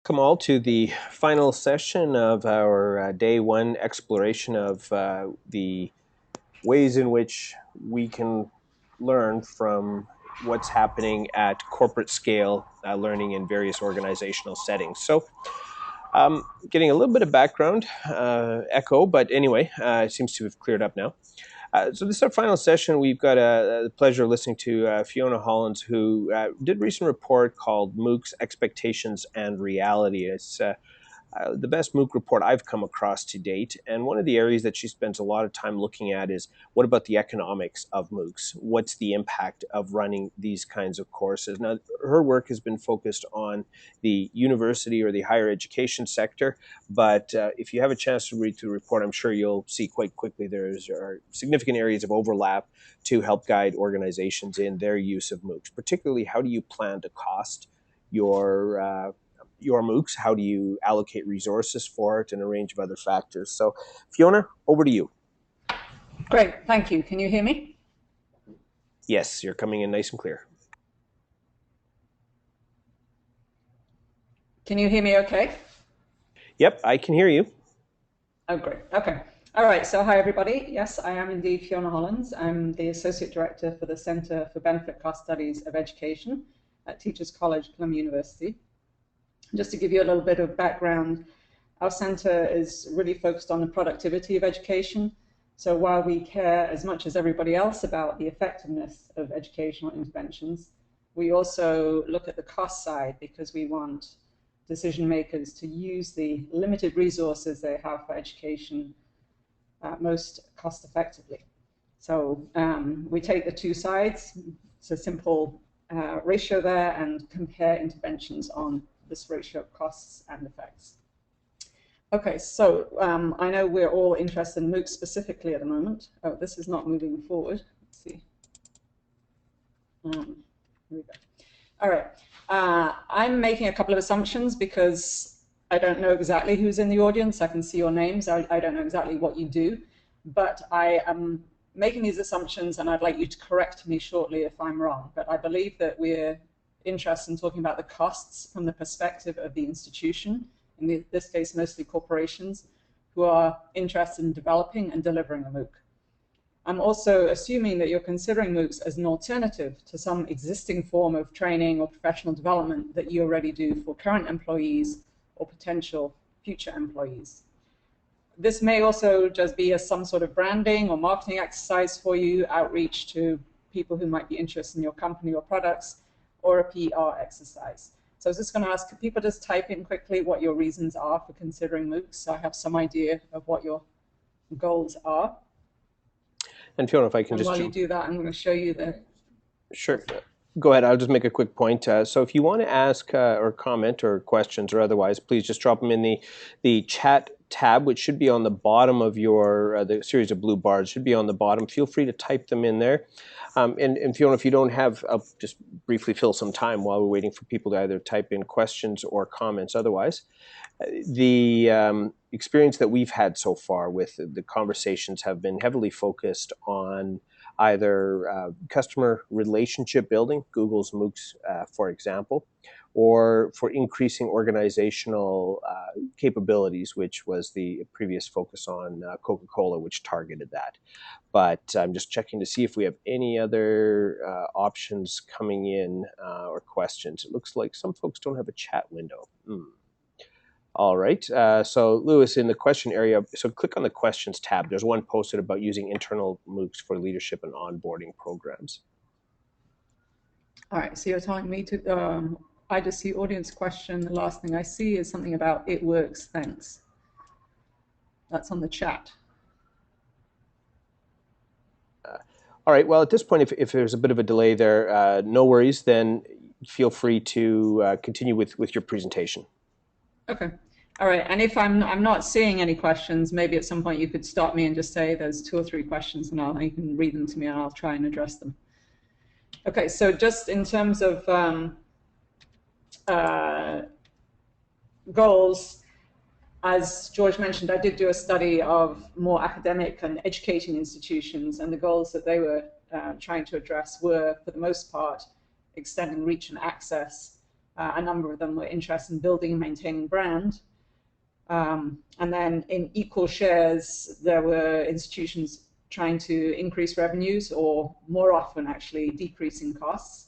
Welcome all to the final session of our day one exploration of the ways in which we can learn from what's happening at corporate scale learning in various organizational settings. So getting a little bit of background echo, but anyway, it seems to have cleared up now. So this is our final session. We've got the pleasure of listening to Fiona Holland, who did a recent report called MOOCs, Expectations and Reality. It's the best MOOC report I've come across to date. And one of the areas that she spends a lot of time looking at is what about the economics of MOOCs? What's the impact of running these kinds of courses? Now, her work has been focused on the university or the higher education sector. But if you have a chance to read through the report, I'm sure you'll see quite quickly there are significant areas of overlap to help guide organizations in their use of MOOCs. Particularly, how do you plan to cost your MOOCs? How do you allocate resources for it, and a range of other factors? So, Fiona, over to you. Great, thank you. Can you hear me? Yes, you're coming in nice and clear. Can you hear me okay? Yep, I can hear you. Oh, great. Okay. All right. So hi, everybody. Yes, I am indeed Fiona Hollands. I'm the Associate Director for the Center for Benefit Cost Studies of Education at Teachers College, Columbia University. Just to give you a little bit of background, our center is really focused on the productivity of education. So while we care as much as everybody else about the effectiveness of educational interventions, we also look at the cost side because we want decision makers to use the limited resources they have for education most cost effectively. So we take the two sides, it's a simple ratio there, and compare interventions on this ratio of costs and effects. Okay, so I know we're all interested in MOOCs specifically at the moment. Oh, this is not moving forward. Let's see. Here we go. All right. I'm making a couple of assumptions because I don't know exactly who's in the audience. I can see your names. I don't know exactly what you do, but I am making these assumptions, and I'd like you to correct me shortly if I'm wrong. But I believe that we're interested in talking about the costs from the perspective of the institution, in this case, mostly corporations, who are interested in developing and delivering a MOOC. I'm also assuming that you're considering MOOCs as an alternative to some existing form of training or professional development that you already do for current employees or potential future employees. This may also just be some sort of branding or marketing exercise for you, outreach to people who might be interested in your company or products, or a PR exercise. So I was just going to ask, could people just type in quickly what your reasons are for considering MOOCs, so I have some idea of what your goals are. And Fiona, if I can while you do that, I'm going to show you the... Sure. Go ahead. I'll just make a quick point. So if you want to ask or comment or questions or otherwise, please just drop them in the chat tab, which should be on the bottom of your, the series of blue bars should be on the bottom. Feel free to type them in there. And Fiona, if you don't have, I'll just briefly fill some time while we're waiting for people to either type in questions or comments otherwise. The experience that we've had so far with the conversations have been heavily focused on either customer relationship building, Google's MOOCs, for example, or for increasing organizational capabilities, which was the previous focus on Coca-Cola, which targeted that. But I'm just checking to see if we have any other options coming in or questions. It looks like some folks don't have a chat window. All right, so Lewis, in the question area, so click on the questions tab. There's one posted about using internal MOOCs for leadership and onboarding programs. All right, so you're telling me to, I just see audience question. The last thing I see is something about it works, thanks. That's on the chat. All right, well, at this point, if there's a bit of a delay there, no worries, then feel free to continue with your presentation. Okay. All right. And if I'm not seeing any questions, maybe at some point you could stop me and just say there's 2 or 3 questions, and you can read them to me and I'll try and address them. Okay. So just in terms of goals, as George mentioned, I did do a study of more academic and educating institutions, and the goals that they were trying to address were, for the most part, extending reach and access A number of them were interested in building and maintaining brand. And then in equal shares, there were institutions trying to increase revenues, or more often actually decreasing costs.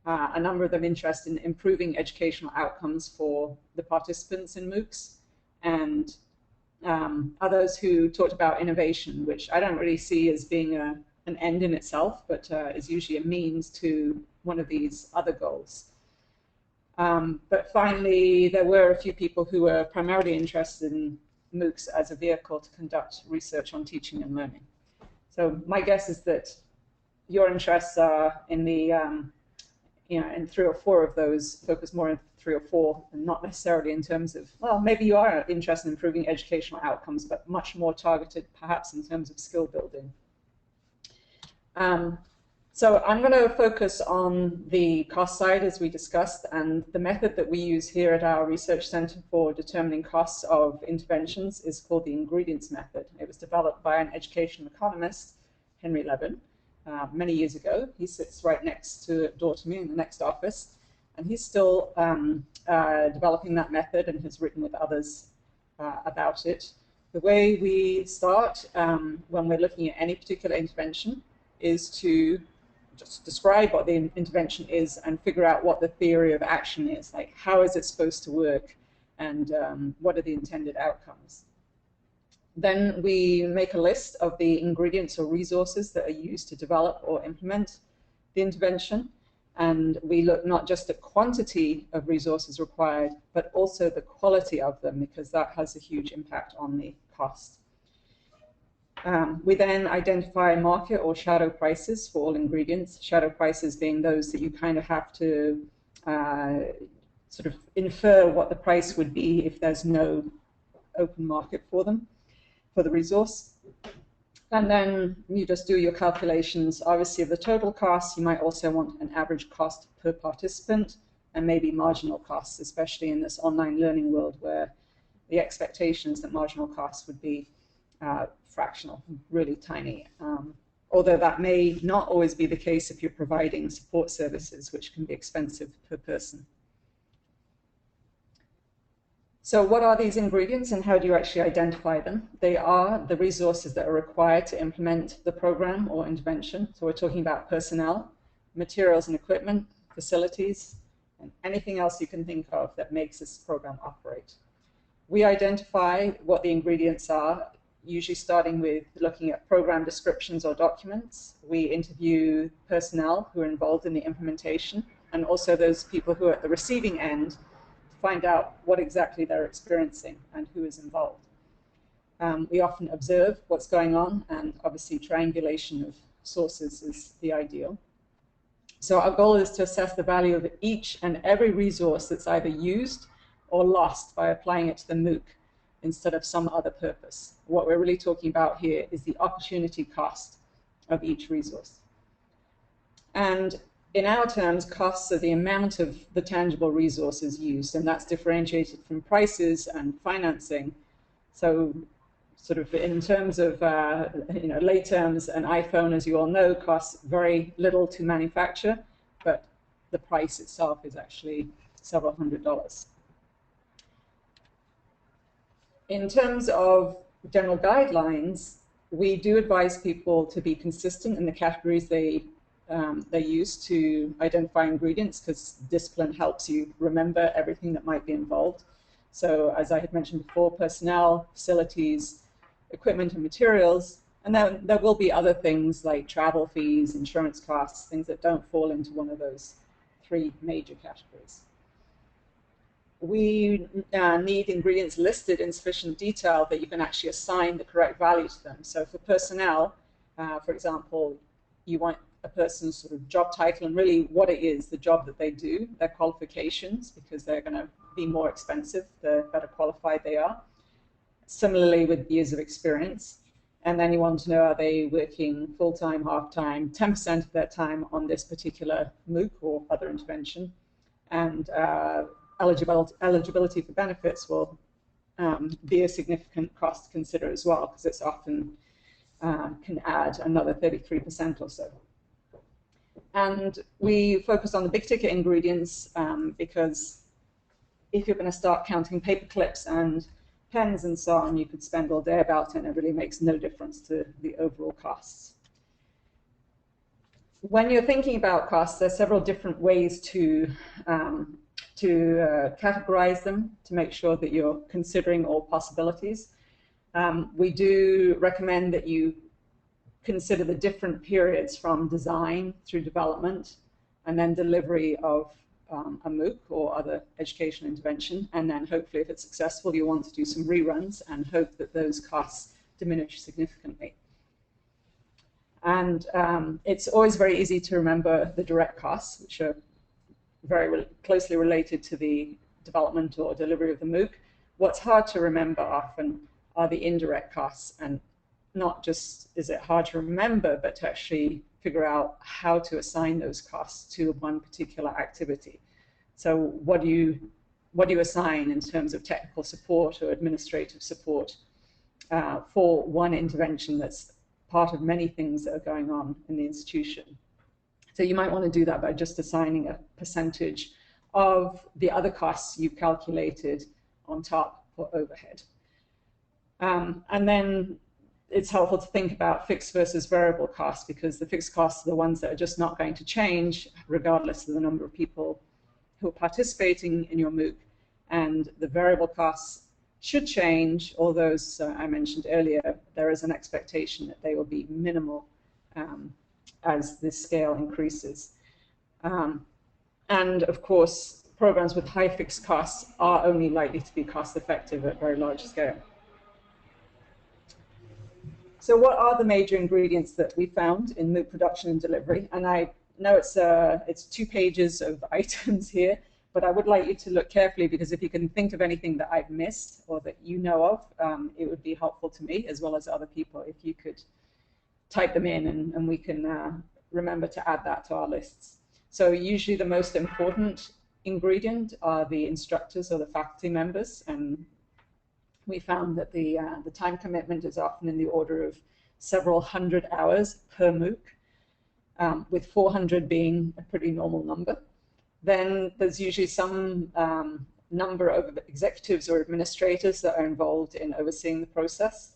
A number of them interested in improving educational outcomes for the participants in MOOCs, and others who talked about innovation, which I don't really see as being an end in itself, but is usually a means to one of these other goals. But finally, there were a few people who were primarily interested in MOOCs as a vehicle to conduct research on teaching and learning. So my guess is that your interests are in the, in 3 or 4 of those, focus more on 3 or 4, and not necessarily in terms of, well, maybe you are interested in improving educational outcomes, but much more targeted perhaps in terms of skill building. So I'm going to focus on the cost side, as we discussed, and the method that we use here at our research center for determining costs of interventions is called the ingredients method. It was developed by an educational economist, Henry Levin, many years ago. He sits right next door to me in the next office, and he's still developing that method and has written with others about it. The way we start when we're looking at any particular intervention is to just describe what the intervention is and figure out what the theory of action is, like how is it supposed to work, and what are the intended outcomes. Then we make a list of the ingredients or resources that are used to develop or implement the intervention, and we look not just at quantity of resources required, but also the quality of them, because that has a huge impact on the cost. We then identify market or shadow prices for all ingredients, shadow prices being those that you kind of have to sort of infer what the price would be if there's no open market for them, for the resource. And then you just do your calculations, obviously, of the total cost. You might also want an average cost per participant and maybe marginal costs, especially in this online learning world where the expectation is that marginal costs would be fractional, really tiny, although that may not always be the case if you're providing support services, which can be expensive per person. So what are these ingredients and how do you actually identify them? They are the resources that are required to implement the program or intervention. So we're talking about personnel, materials and equipment, facilities, and anything else you can think of that makes this program operate. We identify what the ingredients are, usually starting with looking at program descriptions or documents. We interview personnel who are involved in the implementation, and also those people who are at the receiving end, to find out what exactly they're experiencing and who is involved. We often observe what's going on, and obviously triangulation of sources is the ideal. So our goal is to assess the value of each and every resource that's either used or lost by applying it to the MOOC instead of some other purpose. What we're really talking about here is the opportunity cost of each resource. And in our terms, costs are the amount of the tangible resources used, and that's differentiated from prices and financing. So sort of in terms of lay terms, an iPhone, as you all know, costs very little to manufacture, but the price itself is actually several $100s. In terms of general guidelines, we do advise people to be consistent in the categories they use to identify ingredients, because discipline helps you remember everything that might be involved. So as I had mentioned before, personnel, facilities, equipment and materials, and then there will be other things like travel fees, insurance costs, things that don't fall into one of those 3 major categories. We need ingredients listed in sufficient detail that you can actually assign the correct value to them. So for personnel, for example, you want a person's sort of job title and really what it is, the job that they do, their qualifications, because they're going to be more expensive the better qualified they are. Similarly with years of experience. And then you want to know, are they working full-time, half-time, 10% of their time on this particular MOOC or other intervention. And eligibility for benefits will be a significant cost to consider as well, because it's often can add another 33% or so. And we focus on the big ticket ingredients because if you're going to start counting paper clips and pens and so on, you could spend all day about it, and it really makes no difference to the overall costs. When you're thinking about costs, there's several different ways to categorize them to make sure that you're considering all possibilities. We do recommend that you consider the different periods from design through development and then delivery of a MOOC or other educational intervention. And then hopefully, if it's successful, you want to do some reruns and hope that those costs diminish significantly. And it's always very easy to remember the direct costs, which are very closely related to the development or delivery of the MOOC. What's hard to remember often are the indirect costs, and not just is it hard to remember, but to actually figure out how to assign those costs to one particular activity. So what do you assign in terms of technical support or administrative support for one intervention that's part of many things that are going on in the institution? So you might want to do that by just assigning a percentage of the other costs you've calculated on top for overhead. And then it's helpful to think about fixed versus variable costs, because the fixed costs are the ones that are just not going to change regardless of the number of people who are participating in your MOOC. And the variable costs should change, although, as I mentioned earlier, there is an expectation that they will be minimal as this scale increases. And of course, programs with high fixed costs are only likely to be cost effective at very large scale. So what are the major ingredients that we found in MOOC production and delivery? And I know it's 2 pages of items here, but I would like you to look carefully, because if you can think of anything that I've missed or that you know of, it would be helpful to me as well as other people if you could type them in, and we can remember to add that to our lists. So usually the most important ingredient are the instructors or the faculty members, and we found that the time commitment is often in the order of several hundred hours per MOOC, with 400 being a pretty normal number. Then there's usually some number of executives or administrators that are involved in overseeing the process.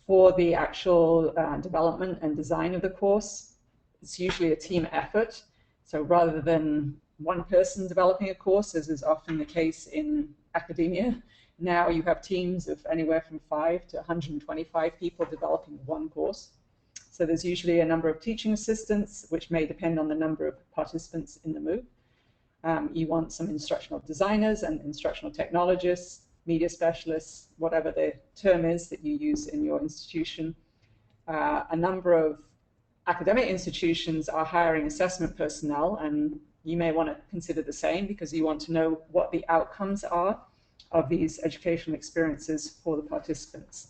For the actual development and design of the course, it's usually a team effort. So rather than one person developing a course, as is often the case in academia, now you have teams of anywhere from 5 to 125 people developing one course. So there's usually a number of teaching assistants, which may depend on the number of participants in the MOOC. You want some instructional designers and instructional technologists, media specialists, whatever the term is that you use in your institution. A number of academic institutions are hiring assessment personnel, and you may want to consider the same, because you want to know what the outcomes are of these educational experiences for the participants.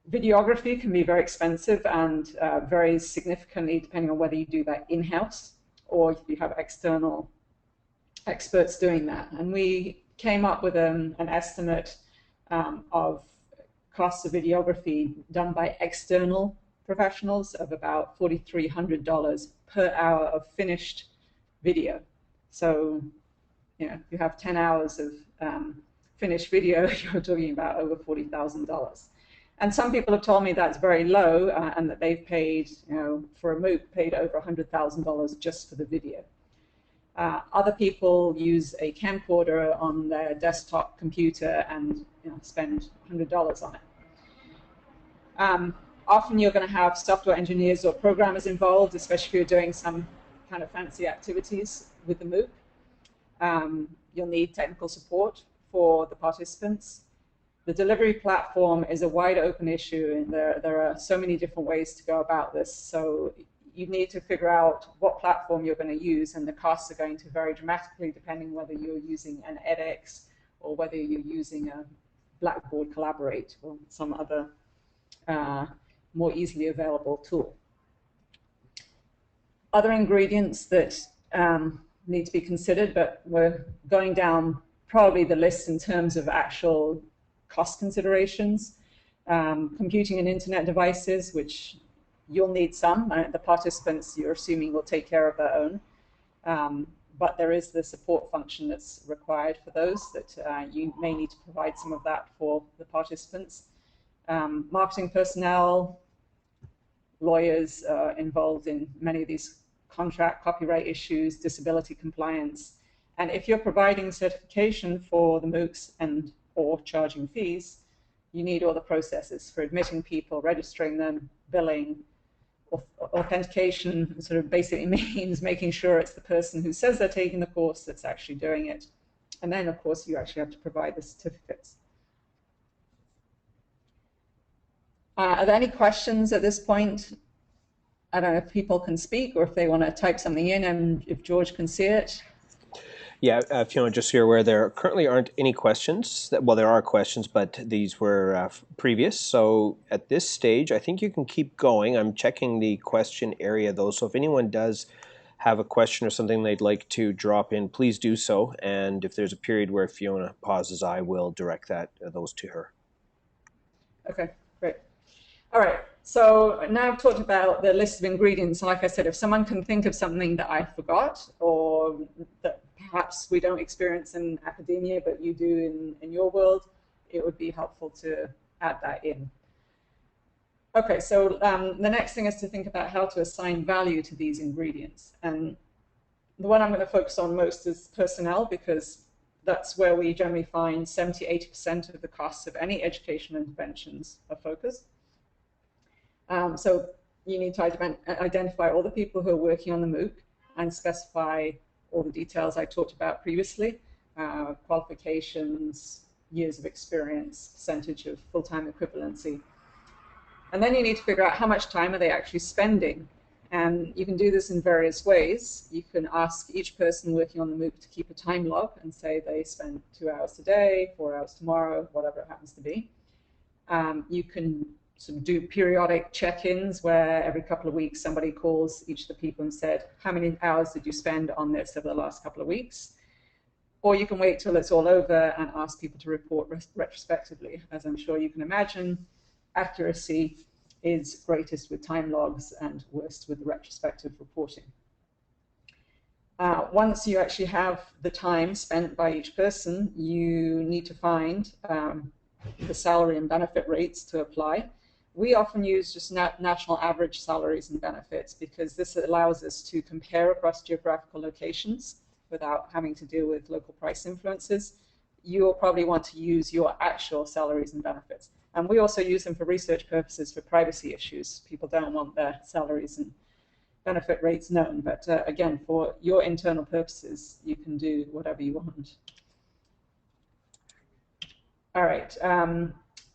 Videography can be very expensive and varies significantly depending on whether you do that in-house or if you have external experts doing that. And we came up with an estimate of costs of videography done by external professionals of about $4,300 per hour of finished video. So, you know, if you have 10 hours of finished video, you're talking about over $40,000. And some people have told me that's very low, and that they've paid, you know, for a MOOC, paid over $100,000 just for the video. Other people use a camcorder on their desktop computer and, you know, spend $100 on it. Often you're going to have software engineers or programmers involved, especially if you're doing some kind of fancy activities with the MOOC. You'll need technical support for the participants. The delivery platform is a wide open issue, and there are so many different ways to go about this. So you need to figure out what platform you're going to use, and the costs are going to vary dramatically depending whether you're using an edX or whether you're using a Blackboard Collaborate or some other more easily available tool. Other ingredients that need to be considered, but we're going down probably the list in terms of actual cost considerations. Computing and internet devices, which you'll need some. The participants, you're assuming, will take care of their own. But there is the support function that's required for those that you may need to provide some of that for the participants. Marketing personnel, lawyers involved in many of these contract, copyright issues, disability compliance. And if you're providing certification for the MOOCs and or charging fees, you need all the processes for admitting people, registering them, billing. Authentication sort of basically means making sure it's the person who says they're taking the course that's actually doing it. And then, of course, you actually have to provide the certificates. Are there any questions at this point? I don't know if people can speak or if they want to type something in and if George can see it. Yeah, Fiona, just so you're aware, there currently aren't any questions. Well, there are questions, but these were previous. So at this stage, I think you can keep going. I'm checking the question area, though. So if anyone does have a question or something they'd like to drop in, please do so. And if there's a period where Fiona pauses, I will direct those to her. Okay, great. All right. So now I've talked about the list of ingredients. Like I said, if someone can think of something that I forgot or that perhaps we don't experience in academia, but you do in your world, it would be helpful to add that in. Okay, so the next thing is to think about how to assign value to these ingredients. And the one I'm going to focus on most is personnel, because that's where we generally find 70–80% of the costs of any educational interventions are focused. So you need to identify all the people who are working on the MOOC and specify all the details I talked about previously, qualifications, years of experience, percentage of full-time equivalency. And then you need to figure out how much time are they actually spending. And you can do this in various ways. You can ask each person working on the MOOC to keep a time log and say they spend 2 hours today, 4 hours tomorrow, whatever it happens to be. You can sort of do periodic check-ins where every couple of weeks somebody calls each of the people and said, how many hours did you spend on this over the last couple of weeks? Or you can wait till it's all over and ask people to report retrospectively. As I'm sure you can imagine, accuracy is greatest with time logs and worst with retrospective reporting. Once you actually have the time spent by each person, you need to find the salary and benefit rates to apply. We often use just national average salaries and benefits because this allows us to compare across geographical locations without having to deal with local price influences. You'll probably want to use your actual salaries and benefits. And we also use them for research purposes for privacy issues. People don't want their salaries and benefit rates known. But again, for your internal purposes, you can do whatever you want. All right.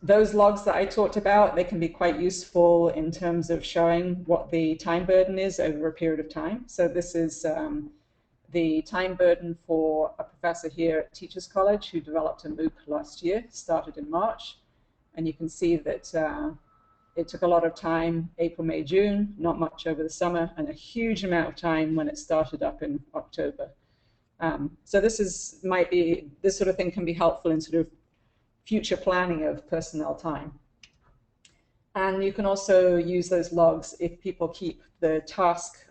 Those logs that I talked about, they can be quite useful in terms of showing what the time burden is over a period of time. So this is the time burden for a professor here at Teachers College who developed a MOOC last year, started in March. And you can see that it took a lot of time, April, May, June, not much over the summer, and a huge amount of time when it started up in October. So this sort of thing can be helpful in sort of future planning of personnel time. And you can also use those logs if people keep the task,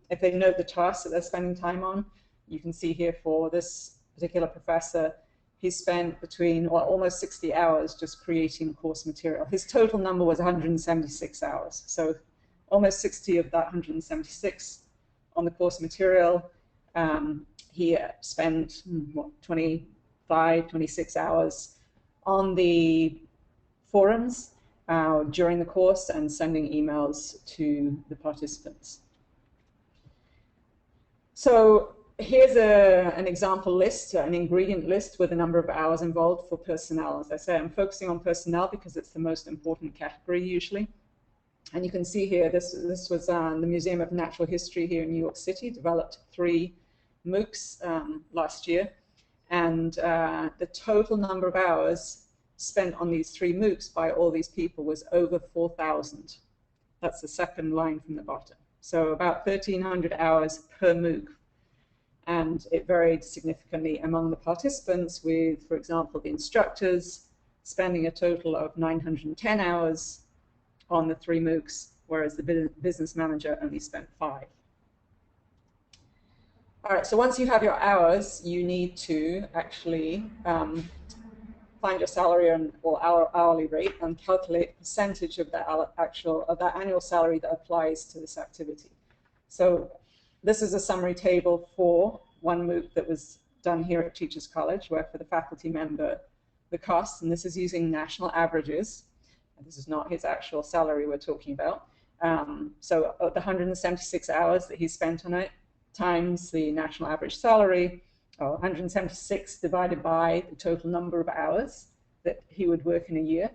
if they know the tasks that they're spending time on. You can see here for this particular professor, he spent between almost 60 hours just creating course material. His total number was 176 hours. So almost 60 of that 176 on the course material. He spent 25, 26 hours on the forums during the course and sending emails to the participants. So here's an example list, an ingredient list with a number of hours involved for personnel. As I say, I'm focusing on personnel because it's the most important category usually. And you can see here, this was the Museum of Natural History here in New York City, developed 3 MOOCs last year. And the total number of hours spent on these 3 MOOCs by all these people was over 4,000. That's the second line from the bottom. So about 1,300 hours per MOOC. And it varied significantly among the participants with, for example, the instructors spending a total of 910 hours on the 3 MOOCs, whereas the business manager only spent 5. All right, so once you have your hours, you need to actually find your salary or hourly rate and calculate the percentage of that annual salary that applies to this activity. So this is a summary table for one MOOC that was done here at Teachers College, where for the faculty member, the cost, and this is using national averages. This is not his actual salary we're talking about. So the 176 hours that he spent on it times the national average salary, or 176 divided by the total number of hours that he would work in a year,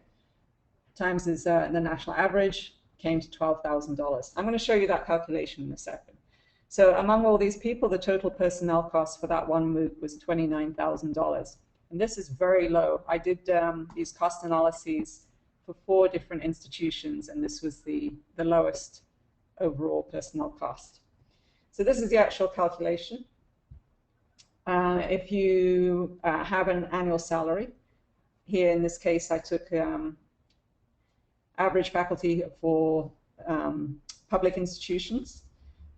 times his, the national average, came to $12,000. I'm going to show you that calculation in a second. So among all these people, the total personnel cost for that one MOOC was $29,000. And this is very low. I did these cost analyses for 4 different institutions, and this was the lowest overall personnel cost. So this is the actual calculation. If you have an annual salary, here in this case I took average faculty for public institutions.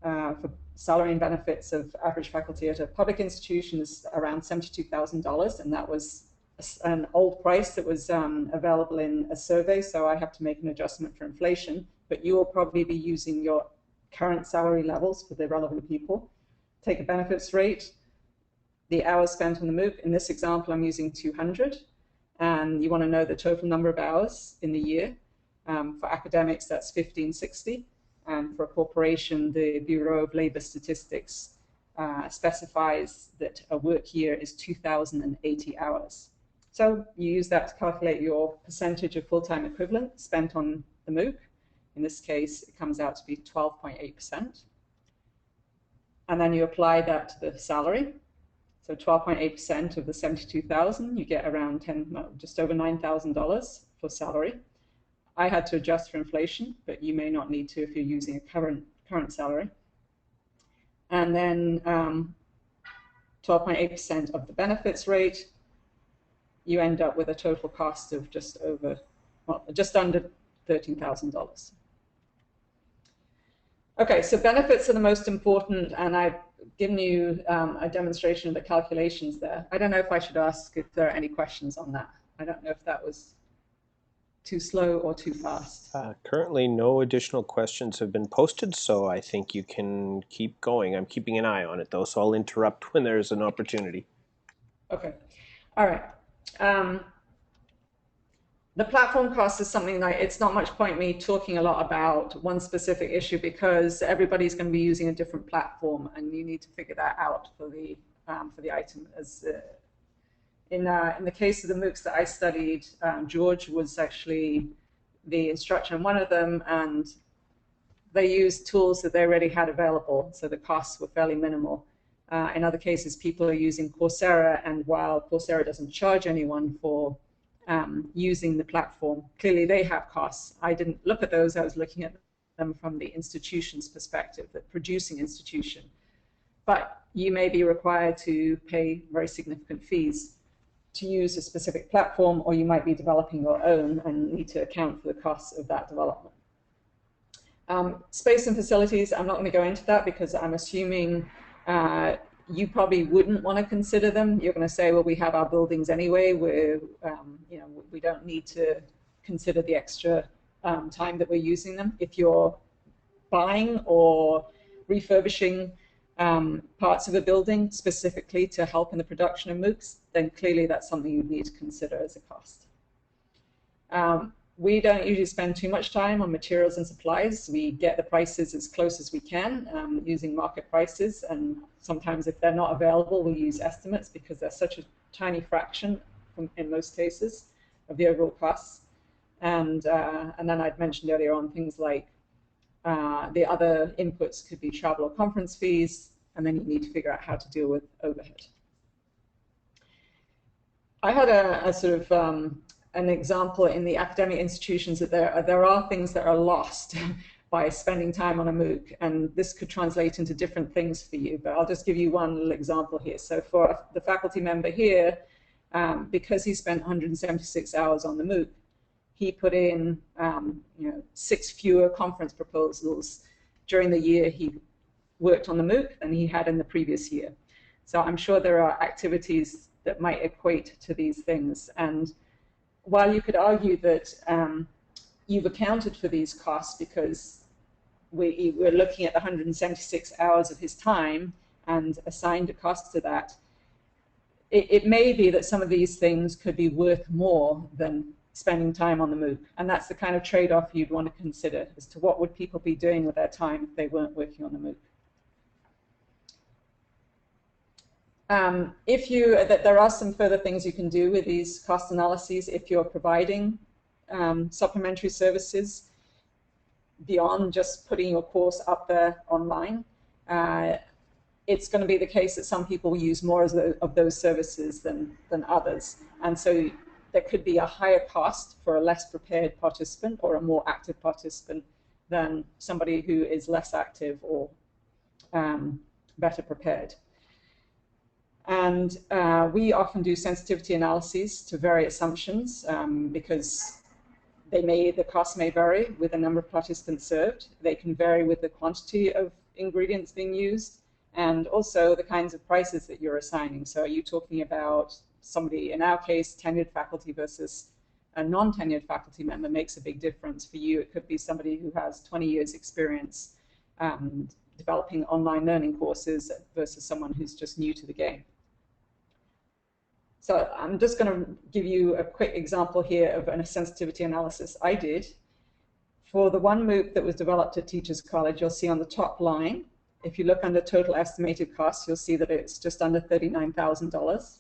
For salary and benefits of average faculty at a public institution is around $72,000, and that was an old price that was available in a survey, so I have to make an adjustment for inflation, but you will probably be using your current salary levels for the relevant people. Take a benefits rate, the hours spent on the MOOC. In this example, I'm using 200, and you want to know the total number of hours in the year. For academics, that's 1560, and for a corporation, the Bureau of Labor Statistics specifies that a work year is 2,080 hours. So you use that to calculate your percentage of full-time equivalent spent on the MOOC. In this case, it comes out to be 12.8%. And then you apply that to the salary. So 12.8% of the 72,000, you get around just over $9,000 for salary. I had to adjust for inflation, but you may not need to if you're using a current salary. And then 12.8% of the benefits rate, you end up with a total cost of just under $13,000. Okay, so benefits are the most important, and I've given you a demonstration of the calculations there. I don't know if I should ask if there are any questions on that. I don't know if that was too slow or too fast. Currently, no additional questions have been posted, so I think you can keep going. I'm keeping an eye on it, though, so I'll interrupt when there's an opportunity. Okay. All right. The platform cost is something like, it's not much point me talking a lot about one specific issue because everybody's going to be using a different platform, and you need to figure that out for the item. As in the case of the MOOCs that I studied, George was actually the instructor in one of them, and they used tools that they already had available, so the costs were fairly minimal. In other cases, people are using Coursera, and while Coursera doesn't charge anyone for using the platform, clearly they have costs. I didn't look at those, I was looking at them from the institution's perspective, the producing institution. But you may be required to pay very significant fees to use a specific platform, or you might be developing your own and need to account for the costs of that development. Space and facilities, I'm not going to go into that because I'm assuming you probably wouldn't want to consider them. You're going to say, well, we have our buildings anyway. We don't need to consider the extra time that we're using them. If you're buying or refurbishing parts of a building specifically to help in the production of MOOCs, then clearly that's something you need to consider as a cost. We don't usually spend too much time on materials and supplies. We get the prices as close as we can using market prices, and sometimes if they're not available, we use estimates because they're such a tiny fraction in most cases of the overall costs. And then I'd mentioned earlier on things like the other inputs could be travel or conference fees, and then you need to figure out how to deal with overhead. I had a sort of an example in the academic institutions that there are things that are lost by spending time on a MOOC, and this could translate into different things for you, but I'll just give you one little example here. So for the faculty member here, because he spent 176 hours on the MOOC, he put in 6 fewer conference proposals during the year he worked on the MOOC than he had in the previous year. So I'm sure there are activities that might equate to these things. And while you could argue that you've accounted for these costs because we're looking at 176 hours of his time and assigned a cost to that, it may be that some of these things could be worth more than spending time on the MOOC. And that's the kind of trade-off you'd want to consider as to what would people be doing with their time if they weren't working on the MOOC. There are some further things you can do with these cost analyses if you're providing supplementary services beyond just putting your course up there online. It's going to be the case that some people use more of those services than others. And so there could be a higher cost for a less prepared participant or a more active participant than somebody who is less active or better prepared. And we often do sensitivity analyses to vary assumptions because the costs may vary with the number of participants served. They can vary with the quantity of ingredients being used and also the kinds of prices that you're assigning. So are you talking about somebody, in our case, tenured faculty versus a non-tenured faculty member makes a big difference. For you, it could be somebody who has 20 years experience developing online learning courses versus someone who's just new to the game. So I'm just going to give you a quick example here of a sensitivity analysis I did. For the one MOOC that was developed at Teachers College, you'll see on the top line, if you look under total estimated costs, you'll see that it's just under $39,000.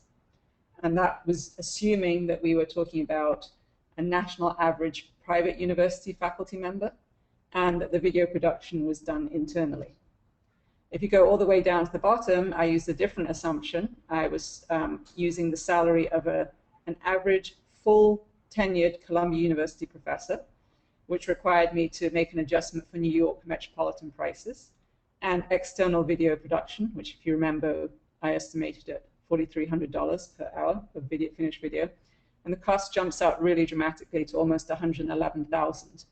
And that was assuming that we were talking about a national average private university faculty member and that the video production was done internally. If you go all the way down to the bottom, I used a different assumption. I was using the salary of an average full tenured Columbia University professor, which required me to make an adjustment for New York metropolitan prices, and external video production, which if you remember, I estimated at $4,300 per hour of finished video. And the cost jumps out really dramatically to almost $111,000.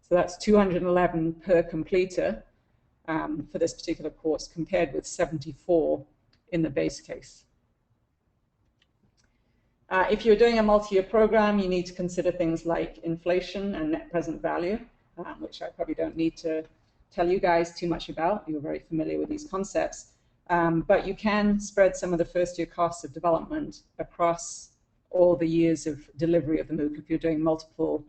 So that's $211 per completer for this particular course, compared with 74 in the base case. If you're doing a multi-year program, you need to consider things like inflation and net present value, which I probably don't need to tell you guys too much about. You're very familiar with these concepts. But you can spread some of the first-year costs of development across all the years of delivery of the MOOC. If you're doing multiple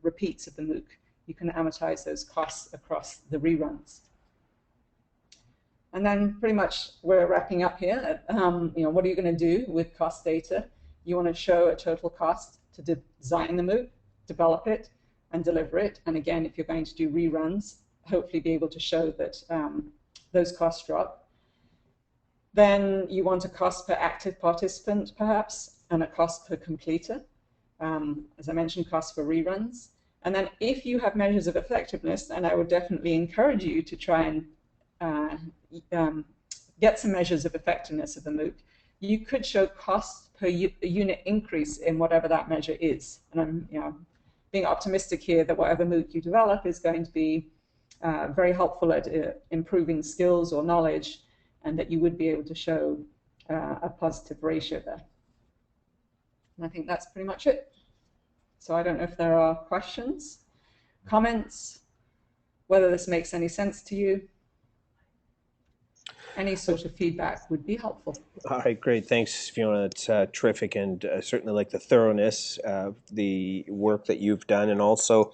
repeats of the MOOC, you can amortize those costs across the reruns. And then pretty much we're wrapping up here. What are you going to do with cost data? You want to show a total cost to design the MOOC, develop it, and deliver it. And again, if you're going to do reruns, hopefully be able to show that those costs drop. Then you want a cost per active participant, perhaps, and a cost per completer. As I mentioned, cost for reruns. And then if you have measures of effectiveness, and I would definitely encourage you to try and get some measures of effectiveness of the MOOC, you could show cost per unit increase in whatever that measure is. And I'm being optimistic here that whatever MOOC you develop is going to be very helpful at improving skills or knowledge, and that you would be able to show a positive ratio there. And I think that's pretty much it. So I don't know if there are questions, comments, whether this makes any sense to you. Any sort of feedback would be helpful. All right, great. Thanks, Fiona. It's terrific, and certainly like the thoroughness of the work that you've done. And also,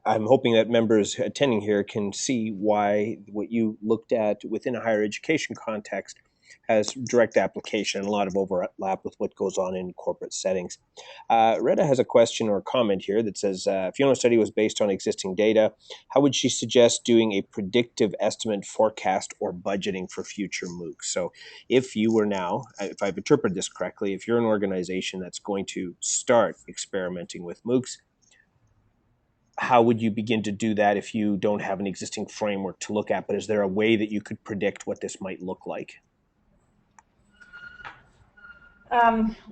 I'm hoping that members attending here can see why what you looked at within a higher education context has direct application and a lot of overlap with what goes on in corporate settings. Retta has a question or a comment here that says, Fiona's study was based on existing data. How would she suggest doing a predictive estimate, forecast, or budgeting for future MOOCs? So if you were now, if I've interpreted this correctly, if you're an organization that's going to start experimenting with MOOCs, how would you begin to do that if you don't have an existing framework to look at? But is there a way that you could predict what this might look like?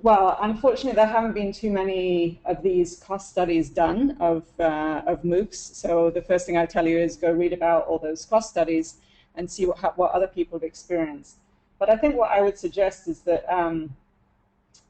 Well, unfortunately, there haven't been too many of these cost studies done of MOOCs. So the first thing I tell you is go read about all those cost studies and see what other people have experienced. But I think what I would suggest is that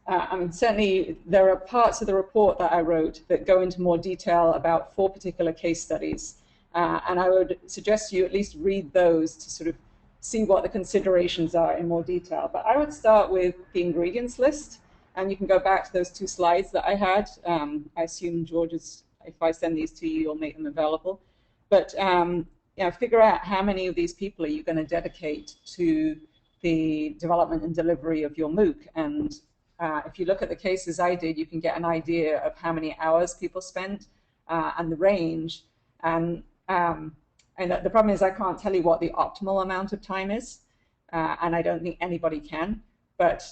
I mean, certainly there are parts of the report that I wrote that go into more detail about 4 particular case studies. And I would suggest you at least read those to sort of see what the considerations are in more detail. But I would start with the ingredients list, and you can go back to those 2 slides that I had. I assume George's, if I send these to you, you'll make them available. But figure out how many of these people are you going to dedicate to the development and delivery of your MOOC. And if you look at the cases I did, you can get an idea of how many hours people spent and the range. And the problem is I can't tell you what the optimal amount of time is, and I don't think anybody can. But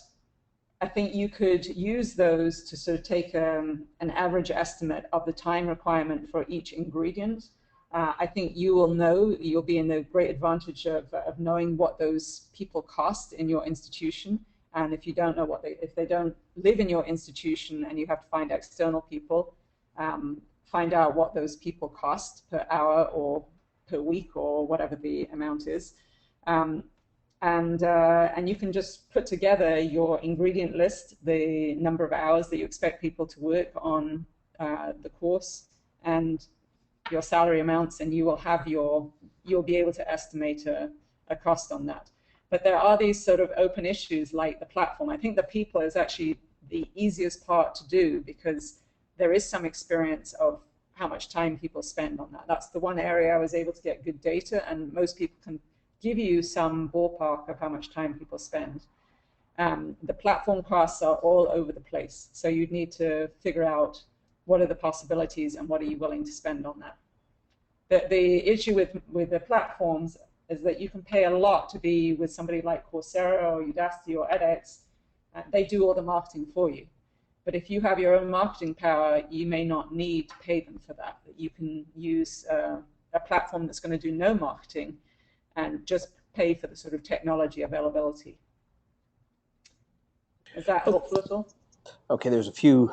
I think you could use those to sort of take an average estimate of the time requirement for each ingredient. I think you'll be in the great advantage of knowing what those people cost in your institution. And if you don't know if they don't live in your institution and you have to find external people, find out what those people cost per hour or per week or whatever the amount is. And you can just put together your ingredient list, the number of hours that you expect people to work on the course, and your salary amounts, and you'll be able to estimate a cost on that. But there are these sort of open issues like the platform. I think the people is actually the easiest part to do because there is some experience of how much time people spend on that. That's the one area I was able to get good data, and most people can give you some ballpark of how much time people spend. The platform costs are all over the place, so you'd need to figure out what are the possibilities and what are you willing to spend on that. The issue with the platforms is that you can pay a lot to be with somebody like Coursera or Udacity or edX. They do all the marketing for you. But if you have your own marketing power, you may not need to pay them for that. You can use a platform that's going to do no marketing and just pay for the sort of technology availability. Is that helpful at all? Okay, there's a few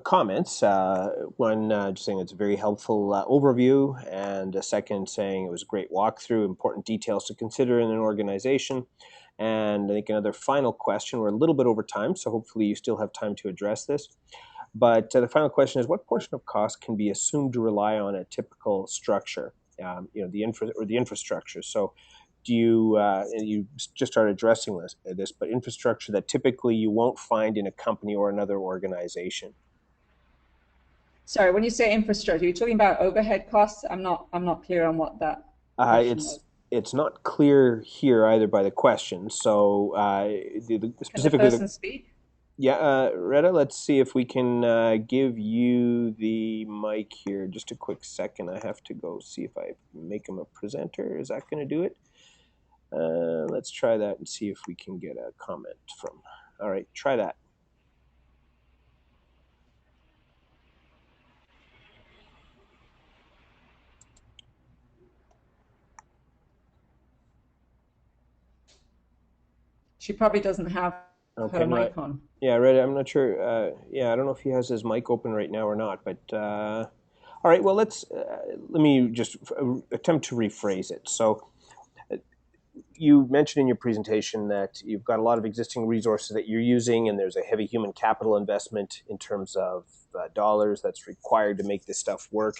comments. One just saying it's a very helpful overview, and a second saying it was a great walkthrough, important details to consider in an organization. And I think another final question, we're a little bit over time, so hopefully you still have time to address this. But the final question is, what portion of cost can be assumed to rely on a typical structure, the infrastructure? So do you just started addressing this, but infrastructure that typically you won't find in a company or another organization? Sorry, when you say infrastructure, you're talking about overhead costs? I'm not clear on what that question was. It's not clear here either by the question. So Can the person speak? Yeah, Retta, let's see if we can give you the mic here. Just a quick second. I have to go see if I make him a presenter. Is that going to do it? Let's try that and see if we can get a comment from. All right, try that. She probably doesn't have her mic on. Yeah, Red, I'm not sure. I don't know if he has his mic open right now or not. But all right, well, let me just attempt to rephrase it. So you mentioned in your presentation that you've got a lot of existing resources that you're using, and there's a heavy human capital investment in terms of dollars that's required to make this stuff work.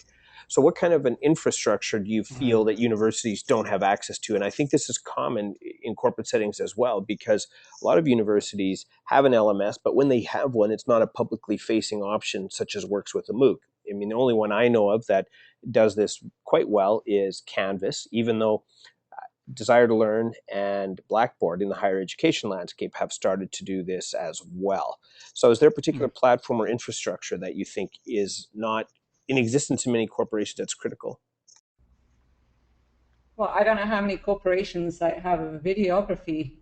So what kind of an infrastructure do you feel that universities don't have access to? And I think this is common in corporate settings as well, because a lot of universities have an LMS, but when they have one, it's not a publicly facing option such as works with a MOOC. I mean, the only one I know of that does this quite well is Canvas, even though Desire to Learn and Blackboard in the higher education landscape have started to do this as well. So is there a particular platform or infrastructure that you think is not in existence in many corporations that's critical? Well, I don't know how many corporations that have a videography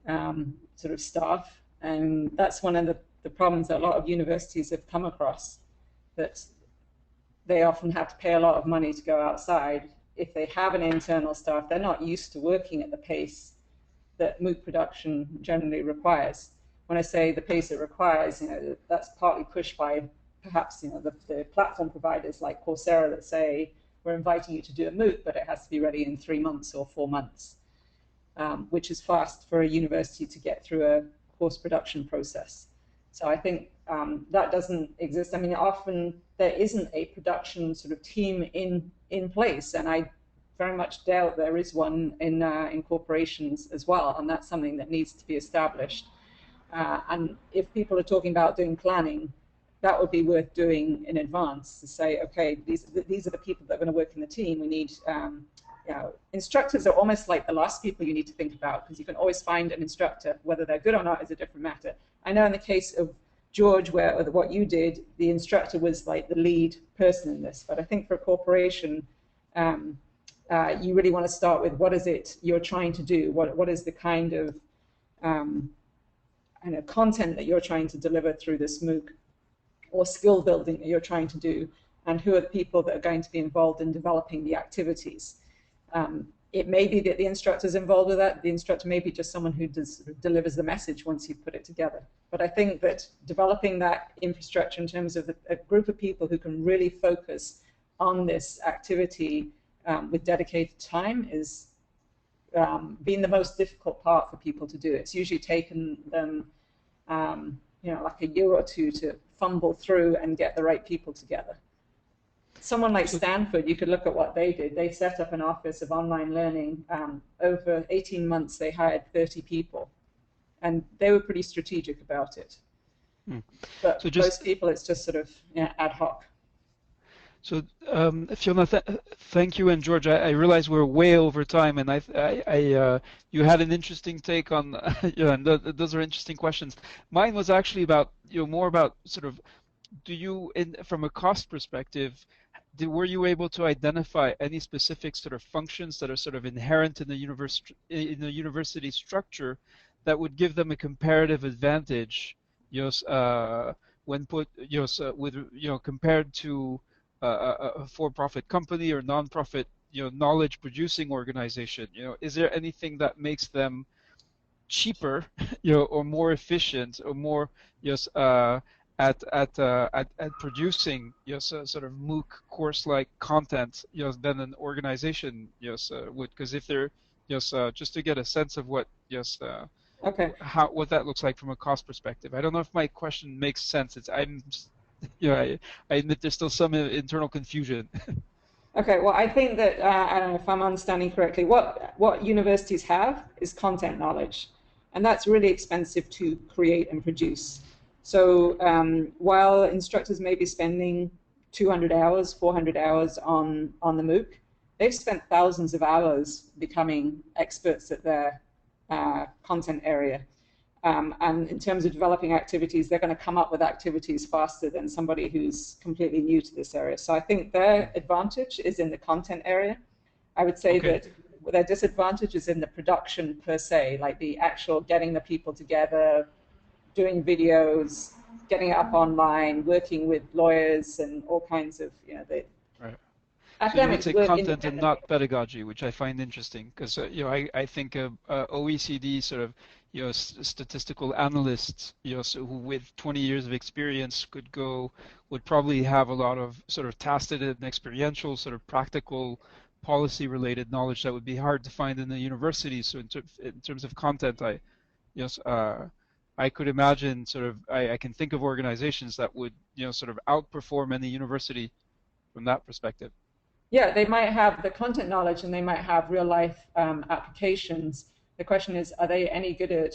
sort of staff, and that's one of the problems that a lot of universities have come across, that they often have to pay a lot of money to go outside. If they have an internal staff, they're not used to working at the pace that MOOC production generally requires. when I say the pace it requires, that's partly pushed by perhaps the platform providers like Coursera that say we're inviting you to do a MOOC, but it has to be ready in 3 months or 4 months, which is fast for a university to get through a course production process. So I think that doesn't exist. I mean, often there isn't a production sort of team in place, and I very much doubt there is one in corporations as well, and that's something that needs to be established. And if people are talking about doing planning, that would be worth doing in advance to say, okay, these are the people that are going to work in the team. We need, instructors are almost like the last people you need to think about, because you can always find an instructor. Whether they're good or not is a different matter. I know in the case of George, what you did, the instructor was like the lead person in this. But I think for a corporation, you really want to start with what is it you're trying to do? What is the kind of content that you're trying to deliver through this MOOC, or skill building that you're trying to do, and who are the people that are going to be involved in developing the activities. It may be that the instructor is involved with that. The instructor may be just someone who delivers the message once you put it together. But I think that developing that infrastructure in terms of a group of people who can really focus on this activity with dedicated time is been the most difficult part for people to do. It's usually taken them like a year or two to fumble through and get the right people together. Someone like Stanford, you could look at what they did. They set up an office of online learning. Over 18 months, they hired 30 people, and they were pretty strategic about it. But so most people, it's just sort of ad hoc. So Fiona, thank you, and George. I realize we're way over time, and you had an interesting take on, and those are interesting questions. Mine was actually about, more about sort of, from a cost perspective, were you able to identify any specific sort of functions that are sort of inherent in the university structure that would give them a comparative advantage, when put, compared to a for-profit company or non-profit, knowledge-producing organization? Is there anything that makes them cheaper, or more efficient, or more, at producing, sort of MOOC course-like content, than an organization, would? Because if they're, just to get a sense of what, okay, what that looks like from a cost perspective. I don't know if my question makes sense. I admit there's still some internal confusion. Okay, well, I think that, I don't know if I'm understanding correctly, what universities have is content knowledge, and that's really expensive to create and produce. So while instructors may be spending 200 hours, 400 hours on the MOOC, they've spent thousands of hours becoming experts at their content area. And in terms of developing activities, they're going to come up with activities faster than somebody who's completely new to this area. So I think their advantage is in the content area. I would say that their disadvantage is in the production per se, like the actual getting the people together, doing videos, getting it up online, working with lawyers and all kinds of, Right. Academics so you would say content and not pedagogy, which I find interesting, because I think OECD sort of statistical analysts, so who with 20 years of experience would probably have a lot of sort of tacit and experiential, sort of practical policy-related knowledge that would be hard to find in the university. So in terms of content, I could imagine I can think of organizations that would sort of outperform any university from that perspective. Yeah, they might have the content knowledge and they might have real life applications. The question is, are they any good at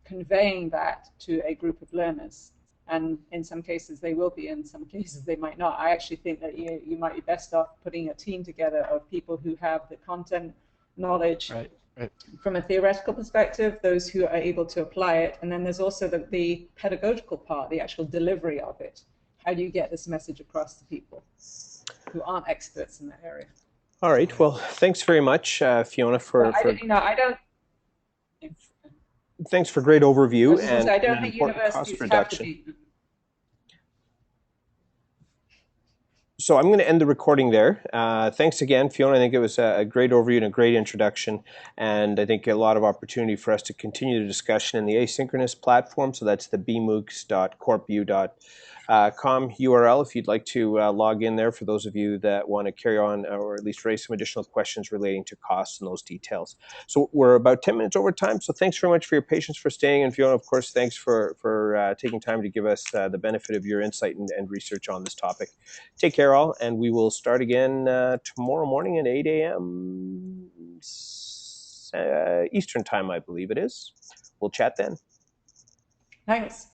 conveying that to a group of learners? And in some cases they will be, in some cases they might not. I actually think that you might be best off putting a team together of people who have the content knowledge from a theoretical perspective, those who are able to apply it, and then there's also the pedagogical part, the actual delivery of it. How do you get this message across to people who aren't experts in that area? All right. Well, thanks very much, Fiona, thanks for great overview and I don't an think important cost universities reduction. have to be. So I'm going to end the recording there. Thanks again, Fiona. I think it was a great overview and a great introduction, and I think a lot of opportunity for us to continue the discussion in the asynchronous platform. So that's the bmoocs.corpu.com URL if you'd like to log in there for those of you that want to carry on or at least raise some additional questions relating to costs and those details. So we're about 10 minutes over time, so thanks very much for your patience for staying, and Fiona, of course, thanks for taking time to give us the benefit of your insight and research on this topic. Take care, all, and we will start again tomorrow morning at 8 a.m. Eastern time, I believe it is. We'll chat then. Thanks.